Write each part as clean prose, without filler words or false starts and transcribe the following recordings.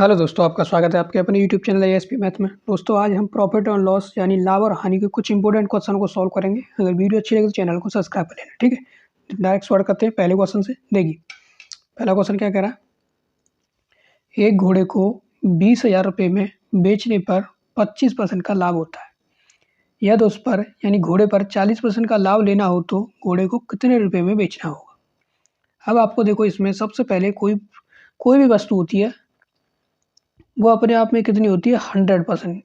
Hello दोस्तों, आपका स्वागत है आपके अपने यूट्यूब चैनल एएसपी मैथ में। दोस्तों आज हम प्रॉफिट और लॉस यानी लाभ और हानि के कुछ इंपॉर्टेंट क्वेश्चन को सॉल्व करेंगे। अगर वीडियो अच्छी लगे तो चैनल को सब्सक्राइब कर लेना, ठीक है। डायरेक्ट स्टार्ट करते हैं पहले क्वेश्चन से। देखिए पहला क्वेश्चन क्या कह रहा है, एक घोड़े को 20,000 रुपये में बेचने पर 25% का लाभ होता है। यदि उस पर यानी घोड़े पर 40% का लाभ लेना हो तो घोड़े को कितने रुपये में बेचना होगा। अब आपको देखो, इसमें सबसे पहले कोई भी वस्तु होती है वो अपने आप में कितनी होती है 100%।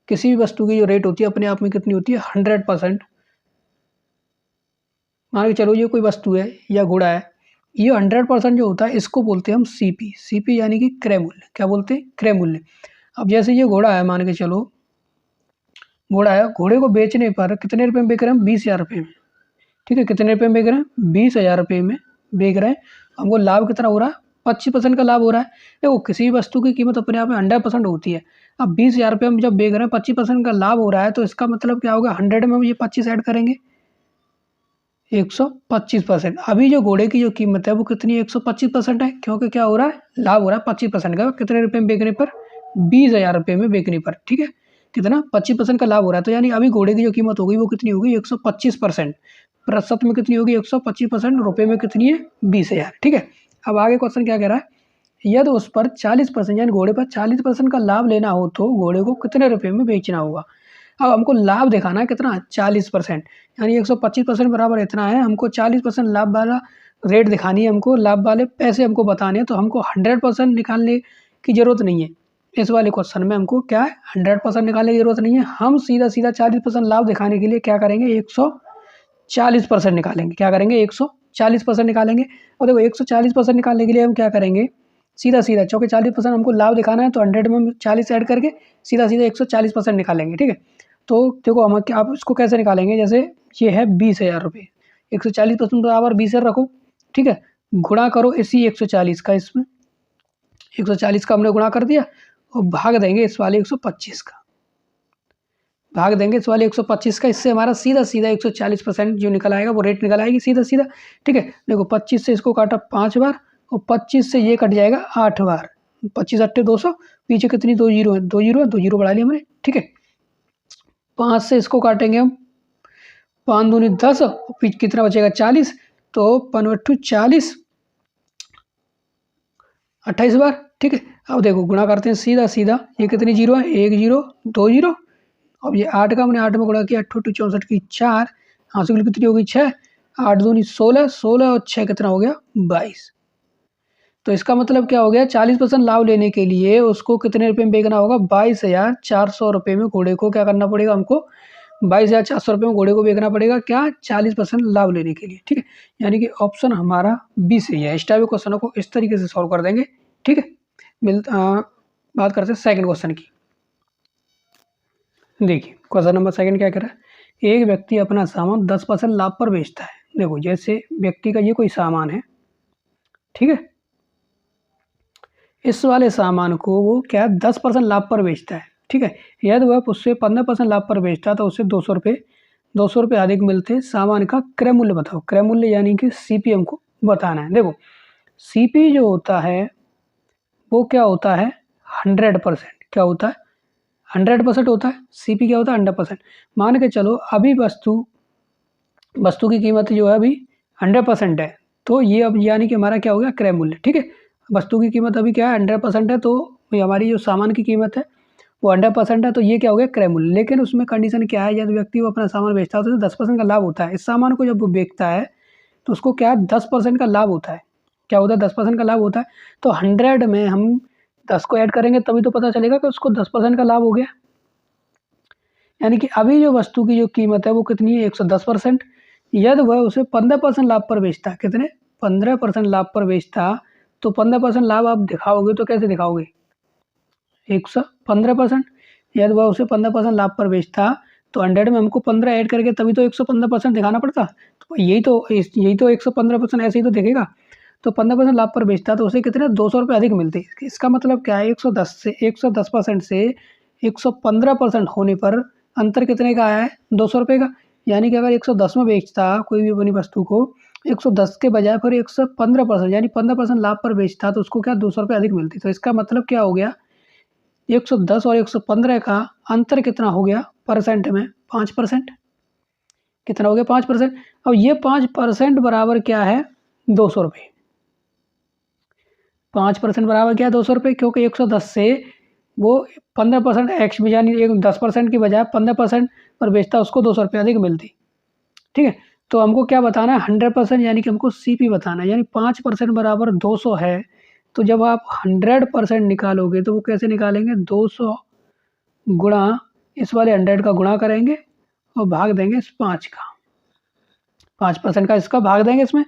किसी भी वस्तु की जो रेट होती है अपने आप में कितनी होती है 100%। मान के चलो ये कोई वस्तु है या घोड़ा है, ये 100% जो होता है इसको बोलते हैं हम सीपी। सीपी यानी कि क्रय मूल्य। क्या बोलते हैं? क्रय मूल्य। अब जैसे ये घोड़ा है, मान के चलो घोड़ा है, घोड़े को बेचने पर कितने रुपए में बेच रहे हैं हम? 20,000 रुपये में। ठीक है, कितने रुपये में बेच रहे हैं? 20,000 रुपये में बेच रहे हैं। हमको लाभ कितना हो रहा है? 25% का लाभ हो रहा है। देखो किसी भी वस्तु की कीमत अपने आप में 100% होती है। अब 20,000 रुपये में जब बेच रहे हैं 25% का लाभ हो रहा है, तो इसका मतलब क्या होगा? 100 में हम ये 25 ऐड करेंगे, 125%। अभी जो घोड़े की जो कीमत है वो कितनी है? 125% है, क्योंकि क्या हो रहा है? लाभ हो रहा है 25% का। कितने रुपये में बेचने पर? 20,000 रुपये में बेचने पर। ठीक है, कितना? 25% का लाभ हो रहा है। तो यानी अभी घोड़े की जो कीमत होगी वो कितनी होगी? 125%। प्रतिशत में कितनी होगी? 125%। रुपये में कितनी है? 20,000। ठीक है, अब आगे क्वेश्चन क्या कह रहा है, यदि उस पर 40% यानी घोड़े पर 40% का लाभ लेना हो तो घोड़े को कितने रुपये में बेचना होगा। अब हमको लाभ दिखाना है कितना? 40%। यानी 125% बराबर इतना है। हमको 40% लाभ वाला रेट दिखानी है, हमको लाभ वाले पैसे हमको बताने हैं। तो हमको 100% निकालने की ज़रूरत नहीं है। इस वाले क्वेश्चन में हमको क्या है? 100% निकालने की ज़रूरत नहीं है। हम सीधा 40% लाभ दिखाने के लिए क्या करेंगे? 140% निकालेंगे। क्या करेंगे? 140% निकालेंगे। और देखो 140% निकालने के लिए हम क्या करेंगे? सीधा चूँकि 40% हमको लाभ दिखाना है तो 100 में हम 40 ऐड करके सीधा 140% निकालेंगे। ठीक है, तो देखो हम आप इसको कैसे निकालेंगे, जैसे ये है 20,000 रुपये, 140% बराबर 20,000 रखो। ठीक है, गुणा करो इसी 140 का, इसमें 140 का हमने गुणा कर दिया और भाग देंगे इस वाले 125 का, भाग देंगे इस वाले 125 का। इससे हमारा सीधा 140% जो निकल आएगा वो रेट निकल आएगी सीधा। ठीक है, देखो 25 से इसको काटा 5 बार और 25 से ये कट जाएगा 8 बार। 25 8 200, पीछे कितनी 2 जीरो है? 2 जीरो बढ़ा लिया हमने। ठीक है, 5 से इसको काटेंगे हम, 5 दूनी 10, कितना बचेगा? 40। तो 5 40, 28 बार। ठीक है, अब देखो गुणा करते हैं सीधा। ये कितनी जीरो है? 1 जीरो 2 जीरो। अब ये 8 का हमने 8 में गुणा किया, 8 64 की 4, हाँ से कितनी होगी? 6। 8 दूनी 16, 16 और 6 कितना हो गया? 22। तो इसका मतलब क्या हो गया? 40% लाभ लेने के लिए उसको कितने रुपए में बेचना होगा? 22,400 रुपये में घोड़े को क्या करना पड़ेगा? हमको 22,400 रुपये में घोड़े को बेचना पड़ेगा। क्या? 40% लाभ लेने के लिए। ठीक है, यानी कि ऑप्शन हमारा बी सही है। इस टाइप के क्वेश्चनों को इस तरीके से सॉल्व कर देंगे। ठीक है, बात करते हैं सेकंड क्वेश्चन की। देखिए क्वेश्चन नंबर सेकंड क्या कह रहा है, एक व्यक्ति अपना सामान 10% लाभ पर बेचता है। देखो जैसे व्यक्ति का ये कोई सामान है, ठीक है, इस वाले सामान को वो क्या 10% लाभ पर बेचता है। ठीक है, यदि वह उससे 15% लाभ पर बेचता है तो उससे 200 रुपये अधिक मिलते। सामान का क्रय मूल्य बताओ। क्रय मूल्य यानी कि सीपी हमको बताना है। देखो सीपी जो होता है वो क्या होता है? 100%। क्या होता है? 100% होता है। सीपी क्या होता है? 100%। मान के चलो अभी वस्तु की कीमत जो है अभी 100% है, तो ये अब यानी कि हमारा क्या हो गया? क्रय मूल्य। ठीक है, वस्तु की कीमत अभी क्या है? 100% है, तो हमारी जो सामान की कीमत है वो 100% है, तो ये क्या हो गया? क्रय मूल्य। लेकिन उसमें कंडीशन क्या है, यदि व्यक्ति वो अपना सामान बेचता है तो उसे 10% का लाभ होता है। इस सामान को जब वो बेचता है तो उसको क्या 10% का लाभ होता है। क्या होता है? 10% का लाभ होता है। तो 100 में हम 10 को ऐड करेंगे तभी तो पता चलेगा कि उसको 10% का लाभ हो गया। यानी कि अभी जो वस्तु की जो कीमत है वो कितनी है? 110%। यदि वह उसे 15% लाभ पर बेचता, कितने? 15% लाभ पर बेचता, तो 15% लाभ आप दिखाओगे तो कैसे दिखाओगे? 115%। यदि वह उसे 15% लाभ पर बेचता तो 100 में हमको 15 ऐड करके तभी तो 115% दिखाना पड़ता। तो यही तो 115% ऐसे ही तो दिखेगा। तो 15% लाभ पर बेचता तो उसे कितने? 200 रुपये अधिक मिलते। इसका मतलब क्या है? 110% से 115% होने पर अंतर कितने का आया है? 200 रुपये का। यानी कि अगर 110 में बेचता कोई भी अपनी वस्तु को 110 के बजाय फिर 115% यानी 15% लाभ पर बेचता तो उसको क्या 200 रुपये अधिक मिलती। तो इसका मतलब क्या हो गया, 110 और 115 का अंतर कितना हो गया परसेंट में, 5%। कितना हो गया 5%। अब ये 5% बराबर क्या है 200 रुपये। 5% बराबर क्या है 200 रुपये, क्योंकि 110 से वो 15% एक्स यानी 10% की बजाय 15% पर बेचता उसको 200 रुपये अधिक मिलती। ठीक है, तो हमको क्या बताना है 100% यानी कि हमको सीपी बताना है, यानी 5% बराबर 200 है। तो जब आप 100% निकालोगे तो वो कैसे निकालेंगे, 200 गुणा इस वाले 100 का गुणा करेंगे और भाग देंगे इस 5 का, 5% का इसका भाग देंगे इसमें,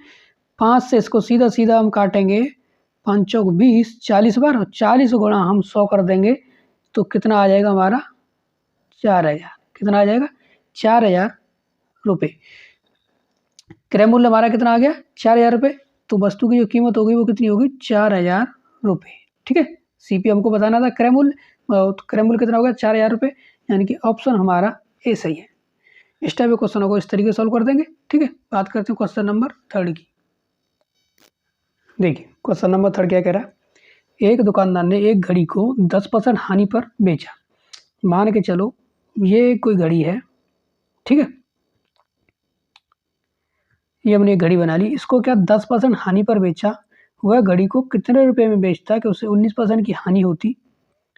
5 से इसको सीधा सीधा हम काटेंगे, 5 चौक 20, 40 बार, और 40 गुणा हम 100 कर देंगे तो कितना आ जाएगा हमारा 4000। कितना आ जाएगा 4000 रुपये। क्रय मूल्य हमारा कितना आ गया 4000 रुपये। तो वस्तु की जो कीमत होगी वो कितनी होगी 4000 रुपये। ठीक है, सीपी हमको बताना था क्रय मूल्य, तो क्रय मूल्य कितना होगा 4000 रुपये, यानी कि ऑप्शन हमारा ए सही है। इस टाइप के क्वेश्चनों को इस तरीके सॉल्व कर देंगे। ठीक है, बात करते हैं क्वेश्चन नंबर 3 की। देखिए क्वेश्चन नंबर 3 क्या कह रहा है, एक दुकानदार ने एक घड़ी को 10% हानि पर बेचा। मान के चलो ये कोई घड़ी है, ठीक है, ये हमने एक घड़ी बना ली, इसको क्या 10% हानि पर बेचा। वह घड़ी को कितने रुपए में बेचता कि उसे 19% की हानि होती।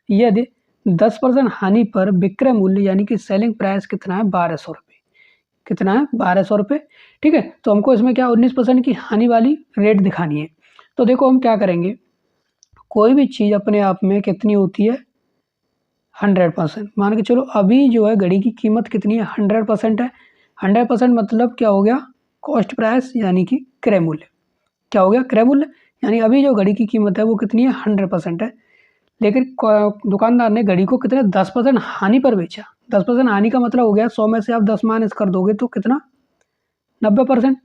यदि 10% हानि पर विक्रय मूल्य यानी कि सेलिंग प्राइस कितना है 1200 रुपये। कितना है 1200 रुपये। ठीक है, तो हमको इसमें क्या 19% की हानि वाली रेट दिखानी है। तो देखो हम क्या करेंगे, कोई भी चीज़ अपने आप में कितनी होती है 100%। मान के चलो अभी जो है घड़ी की कीमत कितनी है 100% है। 100% मतलब क्या हो गया कॉस्ट प्राइस यानी कि क्रय मूल्य। क्या हो गया क्रय मूल्य, यानी अभी जो घड़ी की कीमत है वो कितनी है 100% है। लेकिन दुकानदार ने घड़ी को कितने 10% हानि पर बेचा। 10% हानि का मतलब हो गया 100 में से आप 10 माइनस कर दोगे तो कितना 90%।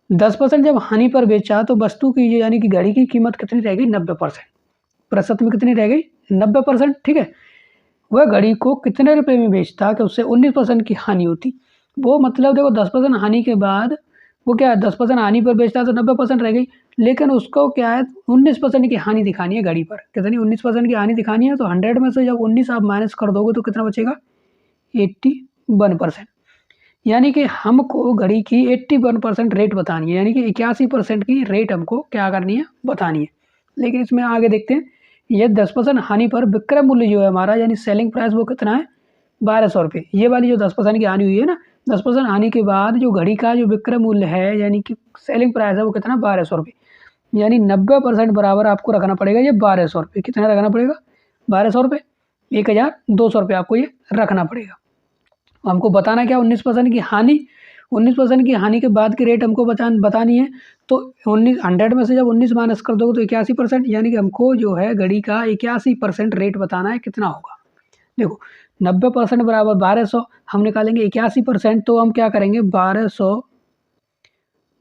10% जब हानि पर बेचा तो वस्तु की यानी कि घड़ी की कीमत कितनी रह गई 90%। प्रतिशत में कितनी रह गई 90%। ठीक है, वह घड़ी को कितने रुपए में बेचता कि उससे 19% की हानि होती। वो मतलब देखो 10% हानि के बाद वो क्या है 10% हानि पर बेचता है तो 90% रह गई, लेकिन उसको क्या है 19% की हानि दिखानी है घड़ी पर। कितनी 19% की हानि दिखानी है, तो 100 में से जब 19 आप माइनस कर दोगे तो कितना बचेगा 81%। यानी कि हमको घड़ी की 81% रेट बतानी है, यानी कि 81% की रेट हमको क्या करनी है बतानी है। लेकिन इसमें आगे देखते हैं, ये 10% हानि पर विक्रय मूल्य जो है हमारा यानी सेलिंग प्राइस वो कितना है 1200 रुपये। ये वाली जो 10% की हानि हुई है ना, 10% हानि के बाद जो घड़ी का जो विक्रय मूल्य है यानी कि सेलिंग प्राइस है वो कितना 1200 रुपये, यानी 90% बराबर आपको रखना पड़ेगा ये 1200 रुपये। कितना रखना पड़ेगा 1200 रुपये, 1200 रुपये आपको ये रखना पड़ेगा। हमको बताना क्या 19% की हानि, 19% की हानि के बाद की रेट हमको बतानी है। तो 100 में से जब 19 माइनस कर दोगे तो 81%, यानी कि हमको जो है घड़ी का 81% रेट बताना है कितना होगा। देखो 90% बराबर 1200, हम निकालेंगे 81%, तो हम क्या करेंगे 1200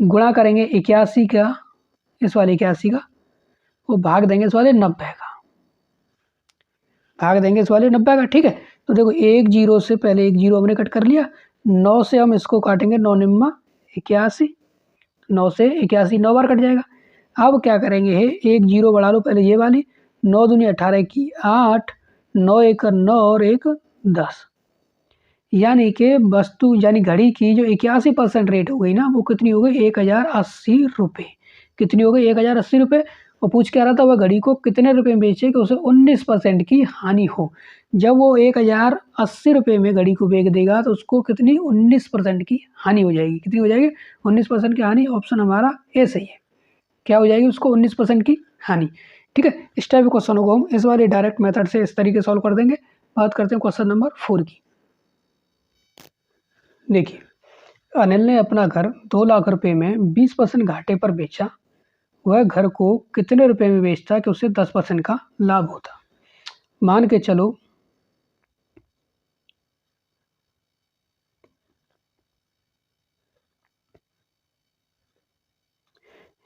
गुणा करेंगे 81 का इस वाले 81 का, वो भाग देंगे इस वाले 90 का, भाग देंगे इस वाले 90 का। ठीक है, तो देखो एक जीरो से पहले एक जीरो हमने कट कर लिया, 9 से हम इसको काटेंगे 9 निम्मा 81, 9 से 81 9 बार कट जाएगा। अब क्या करेंगे है एक जीरो बढ़ा लो पहले ये वाली, 9 दूनी 18 की 8, 9 एक 9 और एक 10, यानी कि वस्तु यानी घड़ी की जो 81% रेट हो गई ना वो कितनी हो गई 1080 रुपये। कितनी हो गई 1080 रुपये। और पूछ क्या रहा था वह घड़ी को कितने रुपए में बेचे कि उसे 19% की हानि हो। जब वो 1080 रुपये में घड़ी को बेच देगा तो उसको कितनी 19% की हानि हो जाएगी। कितनी हो जाएगी 19% की हानि। ऑप्शन हमारा ए सही है। क्या हो जाएगी उसको 19% की हानि। ठीक है, इस टाइप के क्वेश्चनों को हम इस वाले डायरेक्ट मेथड से इस तरीके सॉल्व कर देंगे। बात करते हैं क्वेश्चन नंबर 4 की। देखिए अनिल ने अपना घर 2 लाख रुपए में 20% घाटे पर बेचा। वह घर को कितने रुपए में बेचता कि उसे 10% का लाभ होता। मान के चलो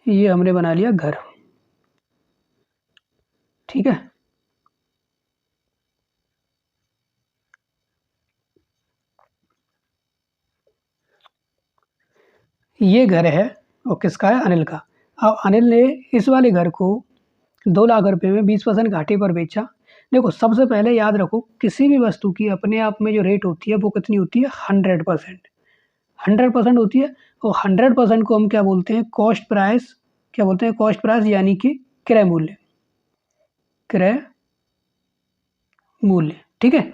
ये हमने बना लिया घर, ठीक है। ये घर है और किसका है? अनिल का। अब अनिल ने इस वाले घर को 2 लाख रुपए में 20% घाटे पर बेचा। देखो सबसे पहले याद रखो, किसी भी वस्तु की अपने आप में जो रेट होती है वो कितनी होती है? 100%। 100% होती है। और 100% को हम क्या बोलते हैं? Cost price. क्या बोलते हैं? कॉस्ट प्राइस, यानी कि क्रय मूल्य। क्रय मूल्य, ठीक है।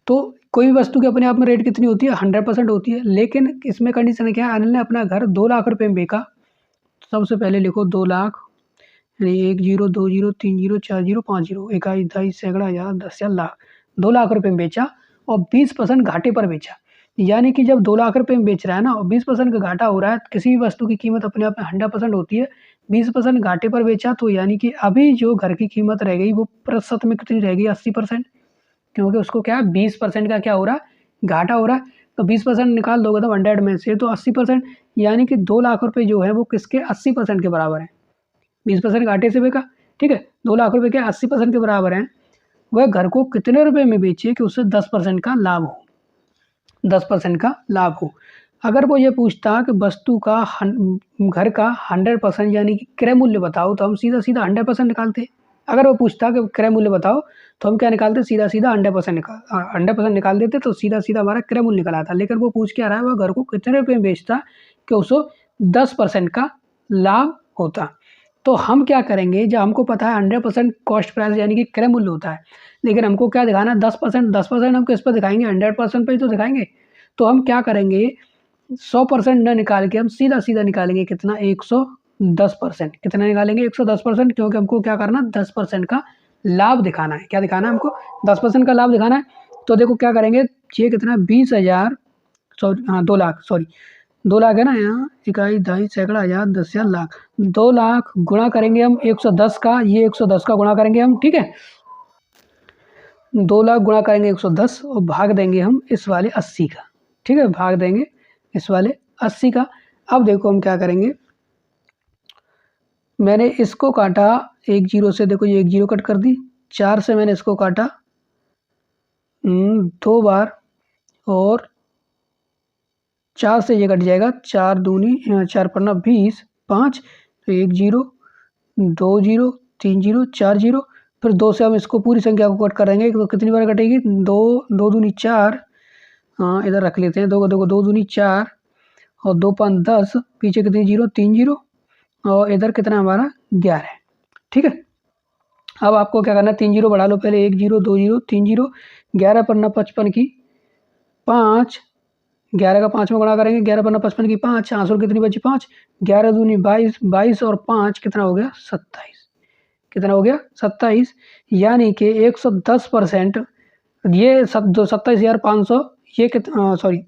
तो कोई भी वस्तु की अपने आप में रेट कितनी होती है? 100% होती है। लेकिन इसमें कंडीशन क्या है? अनिल ने अपना घर 2 लाख रुपए में बेचा। सबसे पहले लिखो 2 लाख, यानी 1 zero 2 zero 3 zero 4 zero 5 zero, इकाई, दहाई, सैकड़ा, हजार, 10,000, लाख। 2 लाख रुपए में बेचा और 20% घाटे पर बेचा। यानी कि जब 2 लाख रुपए में बेच रहा है ना और 20% का घाटा हो रहा है, किसी भी वस्तु की कीमत अपने आप में 100% होती है। 20% घाटे पर बेचा तो यानी कि अभी जो घर की कीमत रह गई वो प्रतिशत में कितनी रह गई? 80%। क्योंकि उसको क्या है? 20% का क्या हो रहा है? घाटा हो रहा है। तो 20% निकाल दोगे तो 100 में से तो 80%, यानी कि 2 लाख रुपए जो है वो किसके? 80% के बराबर है। 20% घाटे से बेचा, ठीक है। 2 लाख रुपए के 80% के बराबर हैं। वह घर को कितने रुपए में बेचे कि उससे 10% का लाभ हो? 10% का लाभ हो। अगर वो ये पूछता कि वस्तु का घर का 100% यानी कि क्रय मूल्य बताओ, तो हम सीधा सीधा 100% निकालते। अगर वो पूछता कि क्रय मूल्य बताओ, तो हम क्या निकालते? सीधा सीधा 100% निकाल देते, तो सीधा सीधा हमारा क्रय मूल्य निकल आता। लेकिन वो पूछ क्या रहा है? वह घर को कितने रुपए में बेचता कि उसको 10% का लाभ होता। तो हम क्या करेंगे? जब हमको पता है 100% कॉस्ट प्राइस यानी कि क्रय मूल्य होता है, लेकिन हमको क्या दिखाना है? 10%। 10% हम किस पर दिखाएंगे? 100% पे ही तो दिखाएंगे। तो हम क्या करेंगे? 100% न निकाल के हम सीधा सीधा निकालेंगे कितना? 110%। कितना निकालेंगे? 110%, क्योंकि हमको क्या करना? 10% का लाभ दिखाना है। क्या दिखाना है हमको? 10% का लाभ दिखाना है। तो देखो क्या करेंगे? ये कितना? 20,000, सॉरी, हाँ 2 लाख, सॉरी 2 लाख है ना यहाँ, इकाई, दहाई, सैकड़ा, हजार, 10,000, लाख। 2 लाख गुणा करेंगे हम 110 का, ये 110 का गुणा करेंगे हम, ठीक है। 2 लाख गुणा करेंगे 110 और भाग देंगे हम इस वाले 80 का, ठीक है। भाग देंगे इस वाले 80 का। अब देखो हम क्या करेंगे? मैंने इसको काटा 1 जीरो से, देखो ये 1 जीरो कट कर दी। 4 से मैंने इसको काटा 2 बार, और 4 से ये कट जाएगा। 4 दूनी 4 पन्ना 20, 5, तो 1 जीरो 2 जीरो 3 जीरो 4 जीरो। फिर 2 से हम इसको पूरी संख्या को कट करेंगे तो कितनी बार कटेगी? 2 2 दूनी 4, हाँ इधर रख लेते हैं। 2 2 दूनी 4 और 2 5 10, पीछे कितनी जीरो? 3 जीरो, और इधर कितना हमारा? 11, ठीक है। अब आपको क्या करना है? 3 जीरो बढ़ा लो पहले, 1 जीरो 2 जीरो 3 जीरो, 11 पन्ना 55 की 5, 11 का 5 में गुणा करेंगे, 11 पन्ना 55 की 5, आंसर कितनी बची? 5। 11 दूनी 22, 22 और 5 कितना हो गया? 27। कितना हो गया? 27। यानी कि 110%, ये 27,500, ये कितना? सॉरी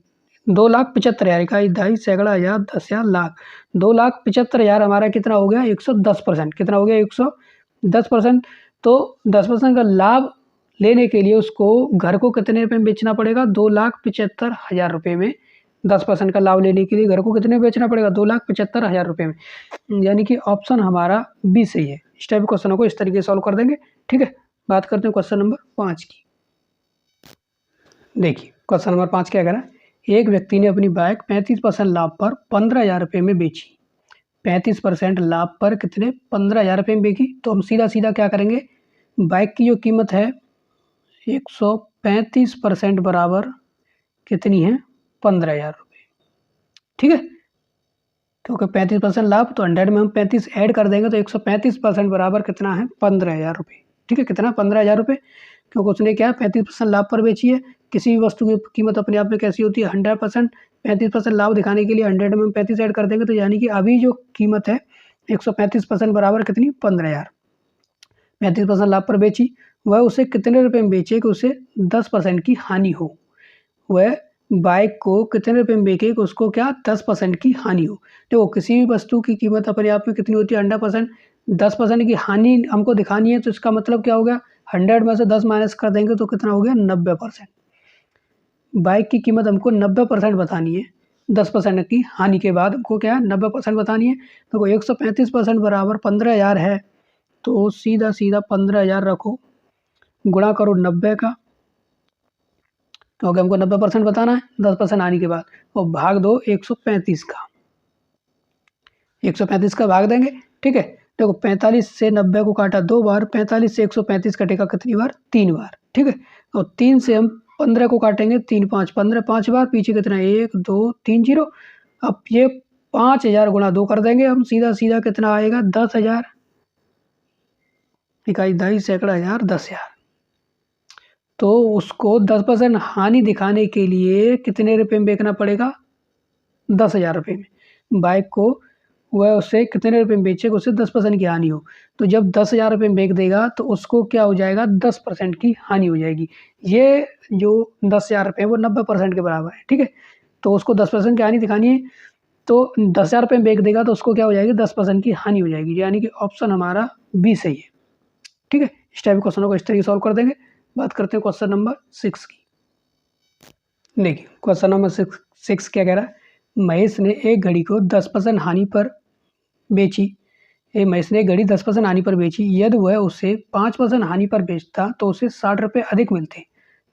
2,75,000, इकाई, दहाई, सैकड़ा, हजार, 10,000, लाख। 2,75,000 हमारा कितना हो गया? 110%। कितना हो गया? 110%। तो 10% का लाभ लेने के लिए उसको घर को कितने रुपए में बेचना पड़ेगा? 2,75,000 रुपये में। 10% का लाभ लेने के लिए घर को कितने बेचना पड़ेगा? 2,75,000 रुपये में। यानी कि ऑप्शन हमारा बी सही है। इस टाइप क्वेश्चनों को इस तरीके से सॉल्व कर देंगे, ठीक है। बात करते हैं क्वेश्चन नंबर 5 की। देखिए क्वेश्चन नंबर 5 क्या कह रहा है? एक व्यक्ति ने अपनी बाइक 35% लाभ पर 15,000 रुपये में बेची। 35% लाभ पर कितने? 15,000 रुपये में बेची। तो हम सीधा सीधा क्या करेंगे? बाइक की जो कीमत है 135% बराबर कितनी है? 15,000 रुपये, ठीक है। क्योंकि 35% लाभ, तो 100 में हम 35 ऐड कर देंगे तो 135% बराबर कितना है? 15,000 रुपये, ठीक है। कितना? 15,000 रुपये। क्योंकि उसने क्या? 35% लाभ पर बेची है। किसी भी वस्तु की कीमत अपने आप में कैसी होती है? 100%। 35% लाभ दिखाने के लिए 100 में हम 35 ऐड कर देंगे, तो यानी कि अभी जो कीमत है 135% बराबर कितनी? 15,000। 35% लाभ पर बेची। वह उसे कितने रुपए में बेचे कि उसे 10% की हानि हो? वह बाइक को कितने रुपए में बेचे कि उसको क्या? 10% की हानि हो। देखो किसी भी वस्तु की कीमत अपने आप में कितनी होती है? 100%। 10% की हानि हमको दिखानी है, तो इसका मतलब क्या हो गया? 100 में से 10 माइनस कर देंगे तो कितना हो गया? 90%। बाइक की कीमत हमको 90% बतानी है। 10% की हानि के बाद हमको क्या है? 90% बतानी है। तो 135% बराबर 15,000 है, तो सीधा सीधा 15,000 रखो, गुणा करो 90 का, क्योंकि हमको 90% बताना है 10% आने के बाद, और भाग दो 135 का। 135 का भाग देंगे, ठीक है। देखो 45 से 90 को काटा 2 बार, 45 से 135 कटेगा कितनी बार? 3 बार, ठीक है। और 3 से हम 15 को काटेंगे, 3 5 15 5 बार, पीछे कितना 1 2 3 0। अब ये 5000 गुणा 2 कर देंगे हम, सीधा सीधा कितना आएगा? 10,000। इकाई दहाई सैकड़ा हज़ार 10,000। तो उसको 10% हानि दिखाने के लिए कितने रुपए में बेचना पड़ेगा? 10,000 रुपये में। बाइक को वह उसे कितने रुपए में बेचेगा उससे 10% की हानि हो। तो जब 10,000 रुपये में बेच देगा तो उसको क्या हो जाएगा? 10% की हानि हो जाएगी। ये जो 10,000 रुपये है वो 90% के बराबर है, ठीक है। तो उसको 10% की हानि दिखानी है, तो 10,000 रुपये में बेच देगा तो उसको क्या हो जाएगी? 10% की हानि हो जाएगी, यानी कि ऑप्शन हमारा बी सही है, ठीक है। इस टाइप के क्वेश्चनों को इस तरीके सॉल्व कर देंगे। बात करते हैं क्वेश्चन नंबर 6 की। देखिए क्वेश्चन नंबर 6 क्या कह रहा है? महेश ने एक घड़ी को 10% हानि पर बेची। महेश ने एक घड़ी 10% हानि पर बेची। यदि वह उसे 5% हानि पर बेचता तो उसे 60 रुपये अधिक मिलते।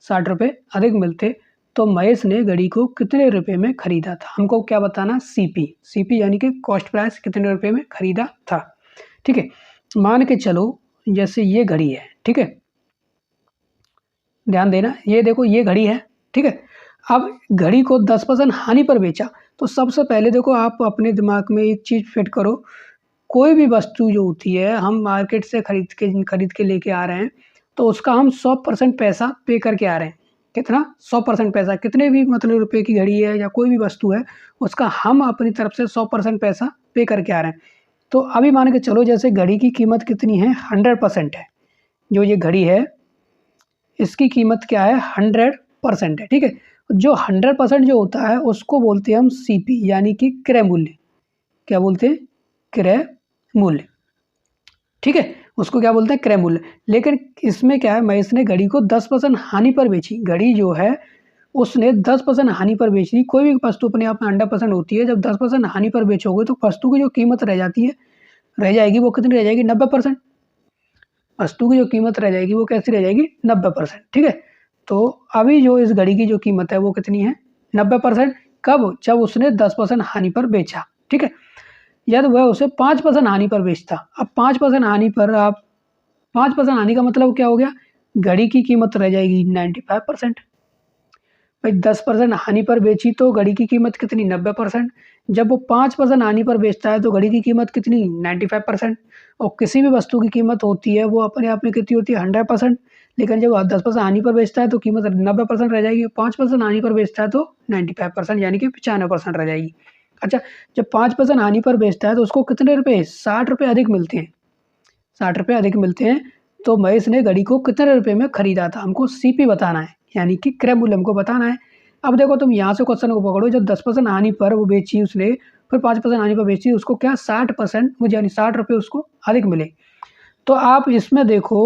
60 रुपये अधिक मिलते तो महेश ने घड़ी को कितने रुपए में खरीदा था? हमको क्या बताना? सीपी यानी कि कॉस्ट प्राइस, कितने रुपए में खरीदा था, ठीक है। मान के चलो जैसे ये घड़ी है, ठीक है, ध्यान देना, ये देखो ये घड़ी है, ठीक है। अब घड़ी को 10% हानि पर बेचा, तो सबसे पहले देखो आप अपने दिमाग में एक चीज़ फिट करो, कोई भी वस्तु जो होती है हम मार्केट से खरीद के लेके आ रहे हैं, तो उसका हम 100% पैसा पे करके आ रहे हैं। कितना? 100% पैसा, कितने भी मतलब रुपए की घड़ी है या कोई भी वस्तु है, उसका हम अपनी तरफ से 100% पैसा पे करके आ रहे हैं। तो अभी मान के चलो जैसे घड़ी की कीमत कितनी है? 100% है। जो ये घड़ी है इसकी कीमत क्या है? 100% है, ठीक है। जो 100% जो होता है उसको बोलते हैं हम सीपी, यानी कि क्रय मूल्य। क्या बोलते हैं? क्रय मूल्य, ठीक है। उसको क्या बोलते हैं? क्रय मूल्य। लेकिन इसमें क्या है, महेश ने घड़ी को 10% हानि पर बेची। घड़ी जो है उसने 10% हानि पर बेची। कोई भी वस्तु अपने आप में 100% होती है, जब 10% हानि पर बेचोगे तो वस्तु की जो कीमत रह जाती है, रह जाएगी, वो कितनी रह जाएगी? 90%। वस्तु की जो कीमत रह जाएगी वो कैसी रह जाएगी? 90%, ठीक है। तो अभी जो इस घड़ी की जो कीमत है वो कितनी है? 90%। कब? जब उसने 10% हानि पर बेचा, ठीक है। यदि वह उसे 5% हानि पर बेचता। अब 5% हानि पर आप 5% हानि का मतलब क्या हो गया? घड़ी की कीमत रह जाएगी 95%। भाई 10% हानि पर बेची तो घड़ी की कीमत कितनी? 90%। जब वो 5% हानि पर बेचता है तो घड़ी की कीमत कितनी? 95%। और किसी भी वस्तु की कीमत होती है वो अपने आप में कितनी होती है? 100%। लेकिन जब 10% हानि पर बेचता है तो कीमत 90% रह जाएगी। 5% हानि पर बेचता है तो 95%, यानी कि 95% रह जाएगी। अच्छा, जब 5% हानि पर बेचता है तो उसको कितने रुपए? 60 रुपये अधिक मिलते हैं। 60 रुपये अधिक मिलते हैं। तो महेश ने घड़ी को कितने रुपए में खरीदा था? हमको सीपी बताना है, यानी कि क्रय मूल्य हमको बताना है। अब देखो तुम यहाँ से क्वेश्चन को पकड़ो, जब 10% हानि पर वो बेची उसने, फिर 5% हानि पर बेची, उसको क्या 60% मुझे, यानी 60 रुपये उसको अधिक मिले। तो आप इसमें देखो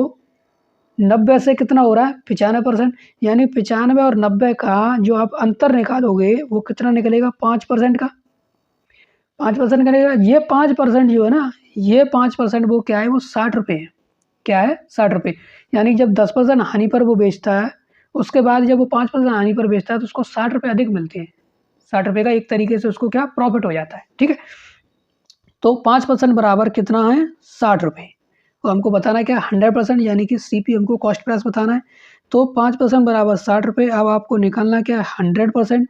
90 से कितना हो रहा है? 95%, यानी 95 और 90 का जो आप अंतर निकालोगे वो कितना निकलेगा? 5% का। 5% का निकलेगा। ये 5% जो है ना, ये 5% वो क्या है? वो 60 रुपये है। क्या है? 60 रुपये। यानी जब 10% हानि पर वो बेचता है, उसके बाद जब वो 5% हानि पर बेचता है तो उसको 60 रुपये अधिक मिलते हैं। 60 रुपये का एक तरीके से उसको क्या प्रॉफिट हो जाता है, ठीक है। तो 5% बराबर कितना है? 60 रुपये। तो हमको बताना क्या? 100%, यानी कि सीपी हमको कॉस्ट प्राइस बताना है। तो 5% बराबर 60 रुपये। अब आपको निकालना क्या है? 100%।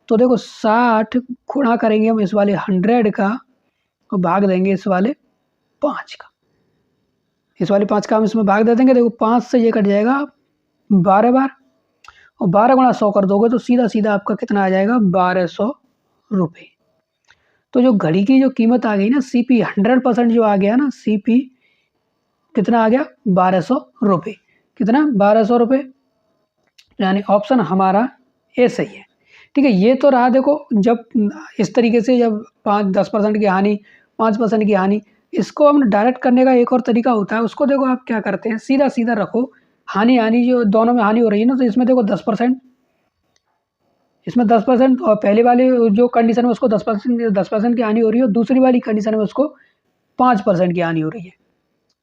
तो देखो 60 गुणा करेंगे हम इस वाले 100 का और भाग देंगे इस वाले 5 का। इस वाले 5 का हम इसमें भाग दे देंगे। देखो 5 से ये कट जाएगा 12 बार, और 12 गुणा 100 कर दोगे तो सीधा सीधा आपका कितना आ जाएगा? 1200 रुपये। तो जो घड़ी की जो कीमत आ गई ना, सीपी 100% जो आ गया ना, सीपी कितना आ गया? 1200 रुपये। कितना? 1200 रुपये। यानी ऑप्शन हमारा ए सही है, ठीक है। ये तो रहा देखो, जब इस तरीके से जब 10% की हानि, 5% की हानि, इसको हम डायरेक्ट करने का एक और तरीका होता है। उसको देखो आप क्या करते हैं, सीधा सीधा रखो। हानि जो दोनों में हानि हो रही है ना, तो इसमें देखो 10%, इसमें 10%, और पहले वाले जो कंडीशन में उसको 10% की हानि हो रही है, और दूसरी वाली कंडीशन में उसको 5% की हानि हो रही है,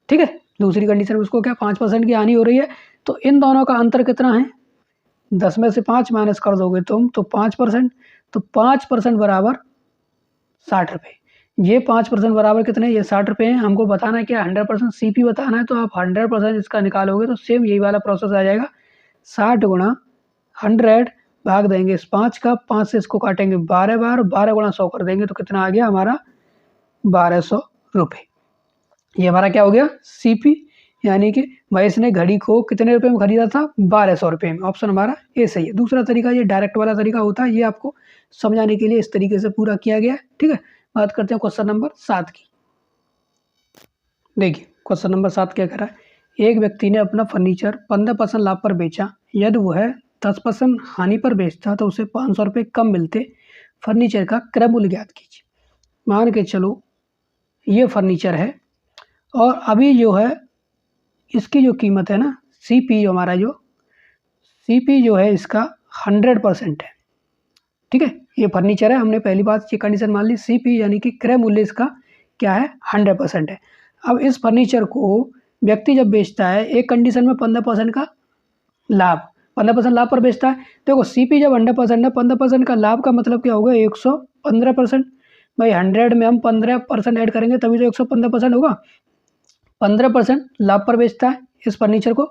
ठीक है। दूसरी कंडीशन में उसको क्या 5% की हानि हो रही है। तो इन दोनों का अंतर कितना है? 10 में से 5 माइनस कर दोगे तुम तो 5%। तो 5% बराबर 60 रुपये। ये 5% बराबर कितने, ये 60 रुपये हैं। हमको बताना है क्या, 100% CP बताना है, तो आप 100% इसका निकालोगे तो सेम यही वाला प्रोसेस आ जाएगा। 60 गुणा 100 भाग देंगे इस 5 का, 5 से इसको काटेंगे 12 बार, 12 गुणा 100 कर देंगे तो कितना आ गया हमारा 1200 रुपये। ये हमारा क्या हो गया CP, यानी कि महेश ने घड़ी को कितने रुपए में खरीदा था, 1200 रुपये में। ऑप्शन हमारा ए सही है। दूसरा तरीका ये डायरेक्ट वाला तरीका होता है, ये आपको समझाने के लिए इस तरीके से पूरा किया गया है। ठीक है, बात करते हैं क्वेश्चन नंबर 7 की। देखिए क्वेश्चन नंबर 7 क्या कह रहा है, एक व्यक्ति ने अपना फर्नीचर 15% लाभ पर बेचा, यदि वह 10% हानि पर बेचता तो उसे 500 रुपये कम मिलते। फर्नीचर का क्रय मूल्य ज्ञात कीजिए। मान के चलो ये फर्नीचर है और अभी जो है इसकी जो कीमत है ना, CP जो हमारा जो CP जो है इसका 100% है। ठीक है, ये फर्नीचर है, हमने पहली बात ये कंडीशन मान ली, CP यानी कि क्रय मूल्य इसका क्या है 100% है। अब इस फर्नीचर को व्यक्ति जब बेचता है, एक कंडीशन में 15% का लाभ, 15% लाभ पर बेचता है। देखो CP जब 100% है, 15% का लाभ का मतलब क्या होगा 115%। भाई 100 में हम 15% ऐड करेंगे तभी तो 115% होगा। 15% लाभ पर बेचता है इस फर्नीचर को,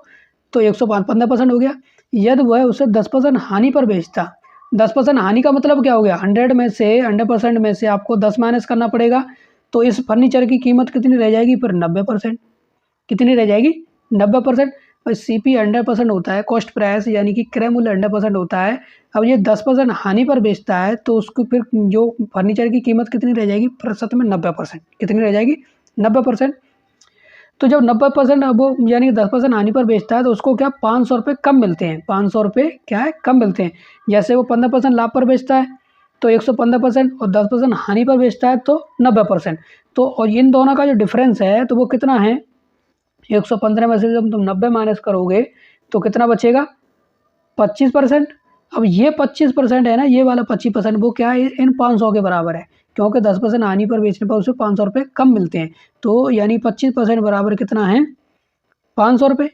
तो 115% हो गया। यदि वह उसे 10% हानि पर बेचता, 10% हानि का मतलब क्या हो गया, 100% में से आपको 10 माइनस करना पड़ेगा, तो इस फर्नीचर की कीमत कितनी रह जाएगी फिर 90%। कितनी रह जाएगी 90%। और CP 100% होता है, कॉस्ट प्राइस यानी कि क्रय मूल्य 100% होता है। अब ये 10% हानि पर बेचता है तो उसको फिर जो फर्नीचर की कीमत कितनी रह जाएगी प्रतिशत में 90%। कितनी रह जाएगी 90%। तो जब 90% अब वो यानी 10% हानि पर बेचता है तो उसको क्या 500 रुपये कम मिलते हैं। 500 रुपये क्या है कम मिलते हैं। जैसे वो 15% लाभ पर बेचता है तो 115% और 10% हानि पर बेचता है तो 90%। तो और इन दोनों का जो डिफरेंस है तो वो कितना है 115 में से जब तुम 90 माइनस करोगे तो कितना बचेगा 25%। अब ये 25% है ना, ये वाला 25% वो क्या है इन 500 के बराबर है, क्योंकि 10% हानि पर बेचने पर उसे 500 रुपये कम मिलते हैं। तो यानी 25% बराबर कितना है 500 रुपये।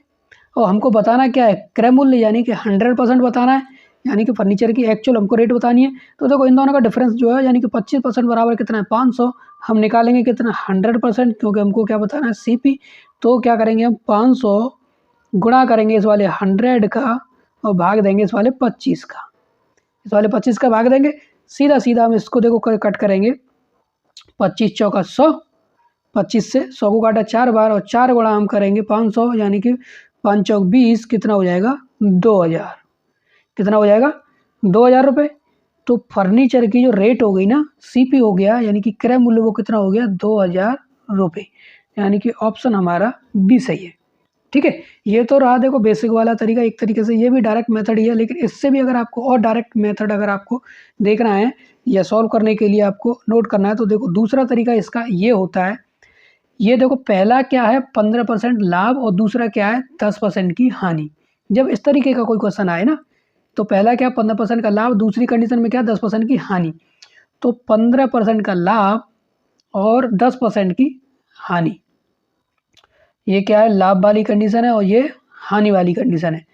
और हमको बताना क्या है क्रय मूल्य, यानी कि 100% बताना है, यानी कि फर्नीचर की एक्चुअल हमको रेट बतानी है। तो देखो इन दोनों का डिफरेंस जो है यानी कि 25% बराबर कितना है 500। हम निकालेंगे कितना 100%, क्योंकि हमको क्या बताना है CP। तो क्या करेंगे हम 500 गुणा करेंगे इस वाले 100 का और भाग देंगे इस वाले 25 का, इस वाले 25 का भाग देंगे। सीधा सीधा हम इसको देखो कट करेंगे, 25 चौका 100, 25 से 100 को काटा 4 बार और 4 गुणा हम करेंगे 500 यानी कि 5 चौक 20, कितना हो जाएगा 2000। कितना हो जाएगा 2000 रुपये। तो फर्नीचर की जो रेट हो गई ना CP हो गया, यानी कि क्रय मूल्य वो कितना हो गया 2000 रुपये, यानी कि ऑप्शन हमारा B सही है। ठीक है, ये तो रहा देखो बेसिक वाला तरीका, एक तरीके से ये भी डायरेक्ट मेथड ही है, लेकिन इससे भी अगर आपको और डायरेक्ट मेथड अगर आपको देखना है या सॉल्व करने के लिए आपको नोट करना है तो देखो दूसरा तरीका इसका ये होता है। ये देखो पहला क्या है 15% लाभ और दूसरा क्या है 10% की हानि। जब इस तरीके का कोई क्वेश्चन आए ना तो पहला क्या 15% का लाभ, दूसरी कंडीशन में क्या 10% की हानि। तो 15% का लाभ और 10% की हानि, ये क्या है लाभ वाली कंडीशन है और ये हानि वाली कंडीशन है।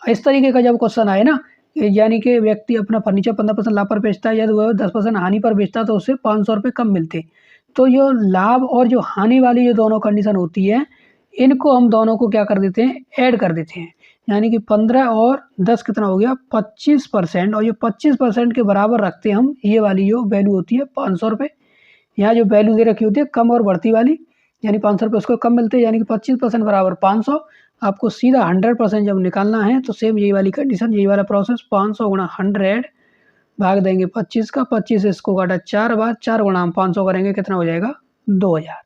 इस तरीके का जब क्वेश्चन आए ना, यानी कि व्यक्ति अपना फर्नीचर 15% लाभ पर बेचता है, यदि वह 10% हानि पर बेचता है तो उससे 500 रुपये कम मिलते। तो जो लाभ और जो हानि वाली जो दोनों कंडीशन होती है इनको हम दोनों को क्या कर देते हैं ऐड कर देते हैं, यानी कि 15 और 10 कितना हो गया 25%, और ये 25% के बराबर रखते हैं हम ये वाली जो वैल्यू होती है 500 रुपये। यहाँ जो वैल्यू दे रखी होती है कम और बढ़ती वाली, यानी 500 रुपये उसको कम मिलते हैं, यानी कि 25% बराबर 500। आपको सीधा 100% जब निकालना है तो सेम यही वाली कंडीशन, यही वाला प्रोसेस 500 गुणा 100 भाग देंगे 25 का, 25 से इसको काटा 4 बार, 4 गुणा हम 500 करेंगे कितना हो जाएगा 2000।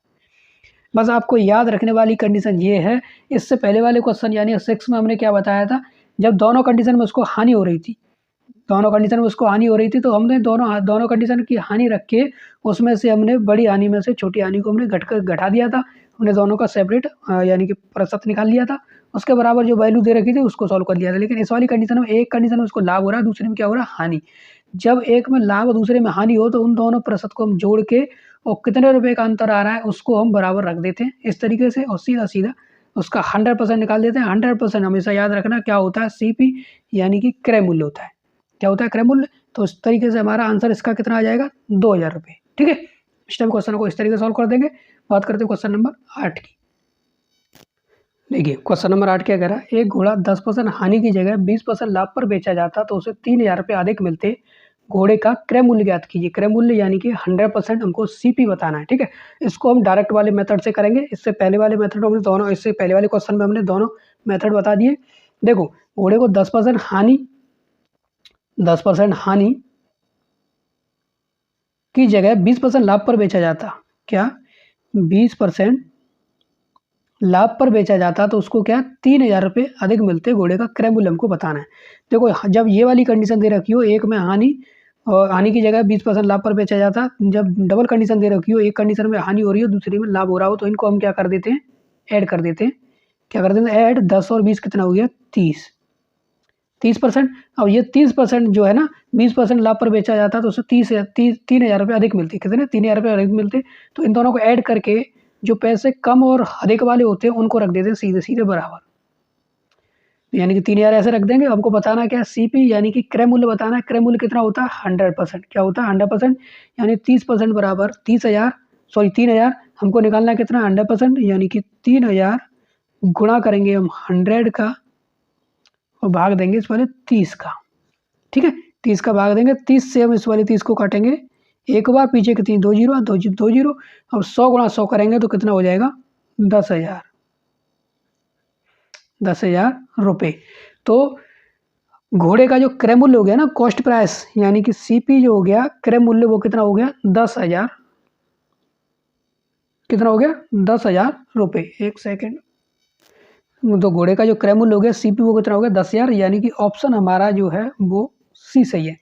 बस आपको याद रखने वाली कंडीशन ये है। इससे पहले वाले क्वेश्चन यानी 6 में हमने क्या बताया था, जब दोनों कंडीशन में उसको हानि हो रही थी, दोनों कंडीशन में उसको हानि हो रही थी तो हमने दोनों कंडीशन की हानि रख के उसमें से हमने बड़ी हानि में से छोटी हानि को हमने घटा दिया था। हमने दोनों का सेपरेट यानी कि प्रतिशत निकाल लिया था, उसके बराबर जो वैल्यू दे रखी थी उसको सॉल्व कर लिया था। लेकिन इस वाली कंडीशन में एक कंडीशन में उसको लाभ हो रहा है, दूसरे में क्या हो रहा है हानि। जब एक में लाभ और दूसरे में हानि हो तो उन दोनों प्रतिशत को हम जोड़ के और कितने रुपए का अंतर आ रहा है उसको हम बराबर रख देते हैं इस तरीके से, और सीधा सीधा उसका 100% निकाल देते हैं। 100% हमेशा याद रखना क्या होता है CP यानी कि क्रय मूल्य होता है। क्या होता है क्रय मूल्य। तो इस तरीके से हमारा आंसर इसका कितना आ जाएगा 2000 रुपये। ठीक है, इस टाइप क्वेश्चन को इस तरीके से सॉल्व कर देंगे। बात करते हैं क्वेश्चन नंबर 8 की। देखिए क्वेश्चन नंबर 8 क्या कह रहा है, एक घोड़ा 10% हानि की जगह 20% लाभ पर बेचा जाता तो उसे 3000 रुपये अधिक मिलते, घोड़े का क्रय मूल्य ज्ञात कीजिए। क्रय मूल्य यानी कि 100% हमको सीपी बताना है, ठीक है। इसको हम डायरेक्ट वाले मेथड से करेंगे। इससे पहले वाले मेथड में हमने दोनों, इससे पहले वाले क्वेश्चन में हमने दोनों मेथड बता दिए। देखो घोड़े को 10% हानि की जगह 20% लाभ पर बेचा जाता, क्या 20% लाभ पर बेचा जाता तो उसको क्या 3000 रुपये अधिक मिलते, घोड़े का क्रय मूल्य हमको बताना है। देखो जब ये वाली कंडीशन दे रखी हो, एक में हानि और हानि की जगह 20% लाभ पर बेचा जाता, जब डबल कंडीशन दे रखी हो, एक कंडीशन में हानि हो रही हो दूसरी में लाभ हो रहा हो, तो इनको हम क्या कर देते हैं, ऐड कर देते हैं। क्या कर देते हैं, ऐड 10 और 20 कितना हो गया 30%। अब ये 30% जो है ना, 20% लाभ पर बेचा जाता तो उससे 3000 रुपये अधिक मिलते, कितने 3000 रुपये अधिक मिलते। तो इन दोनों को ऐड करके जो पैसे कम और अधिक वाले होते हैं उनको रख देते हैं सीधे सीधे बराबर, यानी कि 3000 ऐसे रख देंगे। हमको बताना क्या, सीपी यानी कि क्रय मूल्य बताना है। क्रय मूल्य कितना होता है 100%, क्या होता है 100%, यानी 30% बराबर 3000 हमको निकालना है कितना 100%, यानी कि 3000 गुणा करेंगे हम 100 का और भाग देंगे इस वाले 30 का, ठीक है। 30 का भाग देंगे, 30 से हम इस वाले 30 को काटेंगे एक बार, पीछे कितनी 2 जीरो। अब 100 गुणा 100 करेंगे तो कितना हो जाएगा 10,000 रुपये। तो घोड़े का जो क्रय मूल्य हो गया ना, कॉस्ट प्राइस यानी कि सीपी जो हो गया क्रय मूल्य, वो कितना हो गया 10,000, कितना हो गया 10,000 रुपये। एक सेकेंड, तो घोड़े का जो क्रय मूल्य हो गया सीपी वो कितना हो गया 10,000, यानी कि ऑप्शन हमारा जो है वो सी सही है।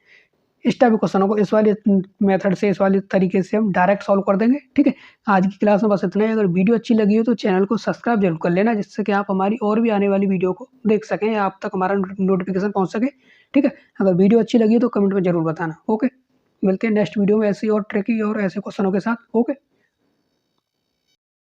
इस टाइप के क्वेश्चनों को इस वाले मेथड से, इस वाले तरीके से हम डायरेक्ट सॉल्व कर देंगे, ठीक है। आज की क्लास में बस इतना ही। अगर वीडियो अच्छी लगी हो तो चैनल को सब्सक्राइब जरूर कर लेना, जिससे कि आप हमारी और भी आने वाली वीडियो को देख सकें या आप तक हमारा नोटिफिकेशन पहुंच सके, ठीक है। अगर वीडियो अच्छी लगी हो तो कमेंट में जरूर बताना। ओके, मिलते हैं नेक्स्ट वीडियो में ऐसी और ट्रिकी और ऐसे क्वेश्चनों के साथ। ओके।